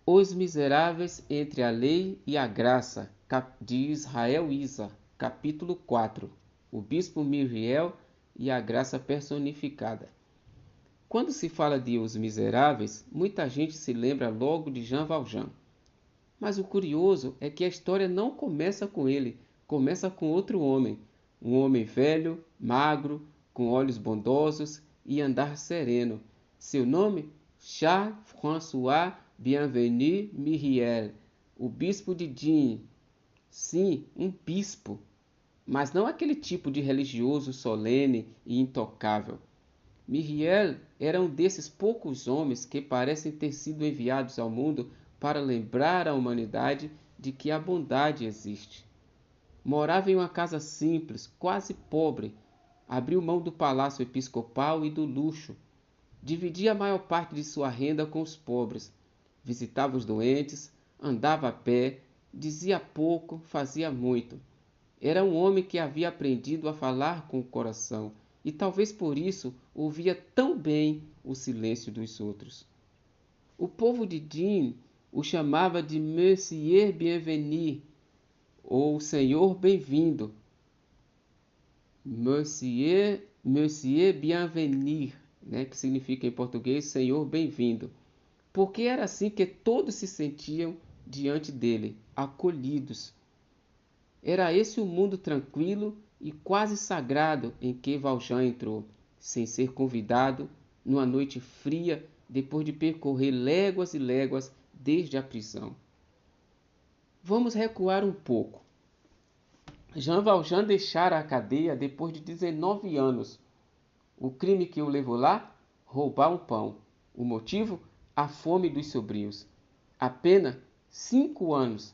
Os Miseráveis entre a Lei e a Graça, de Israel Isa, capítulo 4. O Bispo Miriel e a Graça Personificada. Quando se fala de Os Miseráveis, muita gente se lembra logo de Jean Valjean. Mas o curioso é que a história não começa com ele, começa com outro homem. Um homem velho, magro, com olhos bondosos e andar sereno. Seu nome? Charles-François Bienvenu Myriel, o bispo de Digne. Sim, um bispo, mas não aquele tipo de religioso solene e intocável. Myriel era um desses poucos homens que parecem ter sido enviados ao mundo para lembrar à humanidade de que a bondade existe. Morava em uma casa simples, quase pobre. Abriu mão do palácio episcopal e do luxo. Dividia a maior parte de sua renda com os pobres. Visitava os doentes, andava a pé, dizia pouco, fazia muito. Era um homem que havia aprendido a falar com o coração e talvez por isso ouvia tão bem o silêncio dos outros. O povo de Digne o chamava de Monsieur Bienvenu, ou Senhor Bem-vindo. Monsieur Bienvenu, né, que significa em português Senhor Bem-vindo. Porque era assim que todos se sentiam diante dele, acolhidos. Era esse o mundo tranquilo e quase sagrado em que Valjean entrou, sem ser convidado, numa noite fria, depois de percorrer léguas e léguas desde a prisão. Vamos recuar um pouco. Jean Valjean deixara a cadeia depois de 19 anos. O crime que o levou lá? Roubar um pão. O motivo? A fome dos sobrinhos. A pena? 5 anos.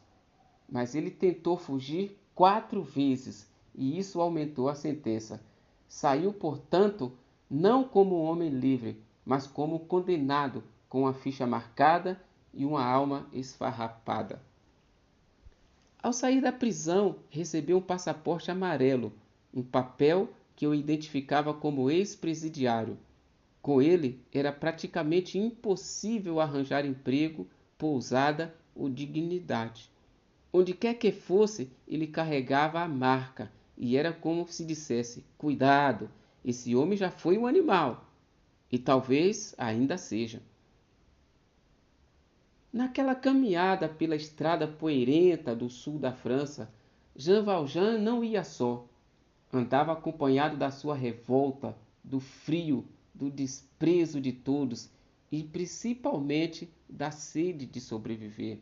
Mas ele tentou fugir 4 vezes e isso aumentou a sentença. Saiu, portanto, não como um homem livre, mas como condenado, com a ficha marcada e uma alma esfarrapada. Ao sair da prisão, recebeu um passaporte amarelo, um papel que o identificava como ex-presidiário. Com ele, era praticamente impossível arranjar emprego, pousada ou dignidade. Onde quer que fosse, ele carregava a marca, e era como se dissesse: cuidado, esse homem já foi um animal, e talvez ainda seja. Naquela caminhada pela estrada poeirenta do sul da França, Jean Valjean não ia só. Andava acompanhado da sua revolta, do frio, do desprezo de todos e principalmente da sede de sobreviver.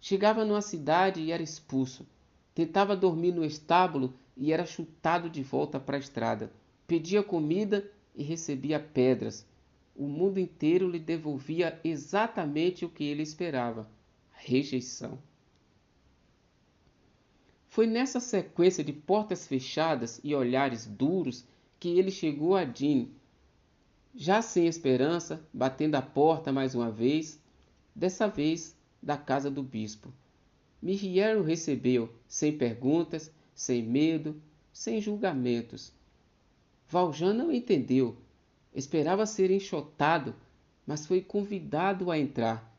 Chegava numa cidade e era expulso. Tentava dormir no estábulo e era chutado de volta para a estrada. Pedia comida e recebia pedras. O mundo inteiro lhe devolvia exatamente o que ele esperava: rejeição. Foi nessa sequência de portas fechadas e olhares duros que ele chegou a Digne. Já sem esperança, batendo a porta mais uma vez, dessa vez da casa do bispo. Myriel o recebeu, sem perguntas, sem medo, sem julgamentos. Valjean não entendeu. Esperava ser enxotado, mas foi convidado a entrar.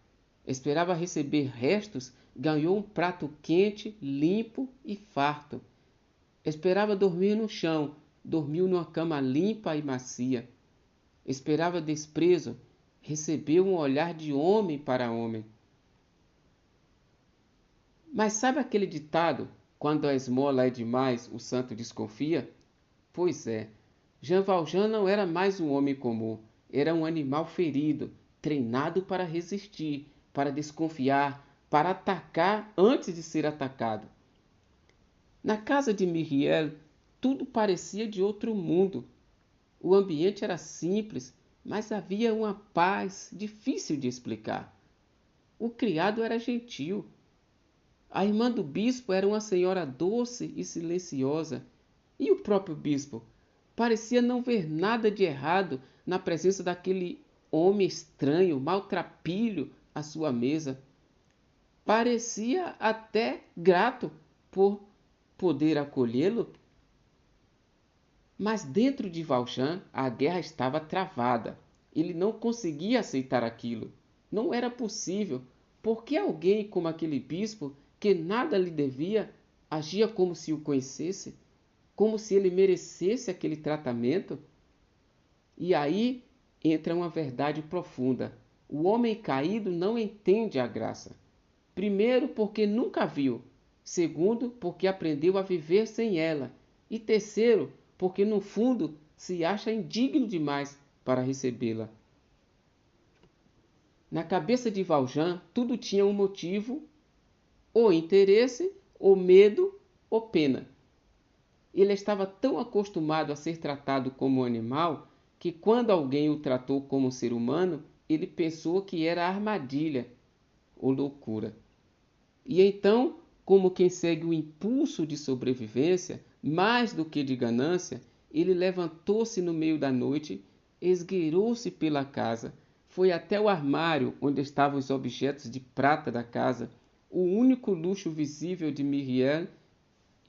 Esperava receber restos, ganhou um prato quente, limpo e farto. Esperava dormir no chão, dormiu numa cama limpa e macia. Esperava desprezo, recebeu um olhar de homem para homem. Mas sabe aquele ditado, quando a esmola é demais, o santo desconfia? Pois é, Jean Valjean não era mais um homem comum, era um animal ferido, treinado para resistir, para desconfiar, para atacar antes de ser atacado. Na casa de Myriel, tudo parecia de outro mundo. O ambiente era simples, mas havia uma paz difícil de explicar. O criado era gentil. A irmã do bispo era uma senhora doce e silenciosa. E o próprio bispo parecia não ver nada de errado na presença daquele homem estranho, maltrapilho à sua mesa. Parecia até grato por poder acolhê-lo. Mas dentro de Valjean a guerra estava travada. Ele não conseguia aceitar aquilo. Não era possível. por que alguém como aquele bispo, que nada lhe devia, agia como se o conhecesse, como se ele merecesse aquele tratamento? E aí entra uma verdade profunda. O homem caído não entende a graça. Primeiro, porque nunca viu. Segundo, porque aprendeu a viver sem ela. E terceiro, porque no fundo se acha indigno demais para recebê-la. Na cabeça de Valjean, tudo tinha um motivo, ou interesse, ou medo, ou pena. Ele estava tão acostumado a ser tratado como um animal que quando alguém o tratou como um ser humano, ele pensou que era armadilha ou loucura. E então, como quem segue o impulso de sobrevivência, mais do que de ganância, ele levantou-se no meio da noite, esgueirou-se pela casa, foi até o armário onde estavam os objetos de prata da casa, o único luxo visível de Myriel,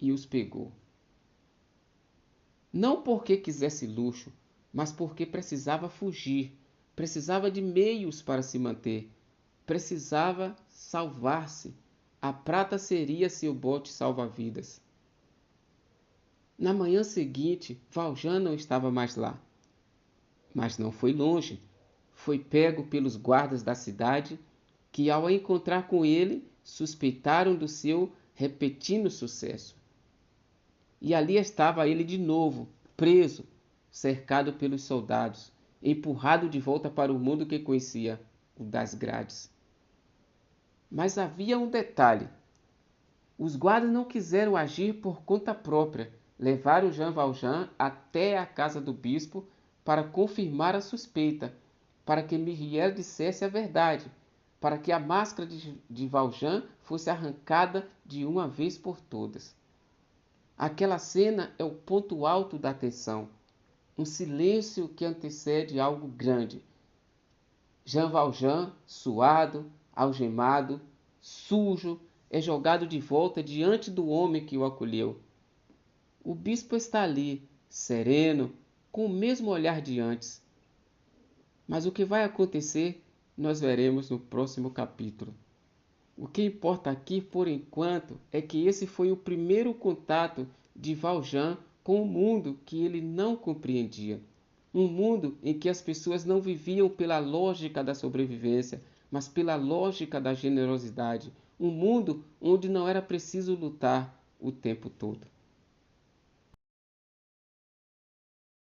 e os pegou. Não porque quisesse luxo, mas porque precisava fugir, precisava de meios para se manter, precisava salvar-se. A prata seria seu bote salva-vidas. Na manhã seguinte, Valjean não estava mais lá. Mas não foi longe. Foi pego pelos guardas da cidade, que ao encontrar com ele, suspeitaram do seu repentino sucesso. E ali estava ele de novo, preso, cercado pelos soldados, empurrado de volta para o mundo que conhecia, o das grades. Mas havia um detalhe. Os guardas não quiseram agir por conta própria. Levaram Jean Valjean até a casa do bispo para confirmar a suspeita, para que Myriel dissesse a verdade, para que a máscara de Valjean fosse arrancada de uma vez por todas. Aquela cena é o ponto alto da tensão, um silêncio que antecede algo grande. Jean Valjean, suado, algemado, sujo, é jogado de volta diante do homem que o acolheu. O bispo está ali, sereno, com o mesmo olhar de antes. Mas o que vai acontecer, nós veremos no próximo capítulo. O que importa aqui, por enquanto, é que esse foi o primeiro contato de Valjean com um mundo que ele não compreendia. Um mundo em que as pessoas não viviam pela lógica da sobrevivência, mas pela lógica da generosidade. Um mundo onde não era preciso lutar o tempo todo.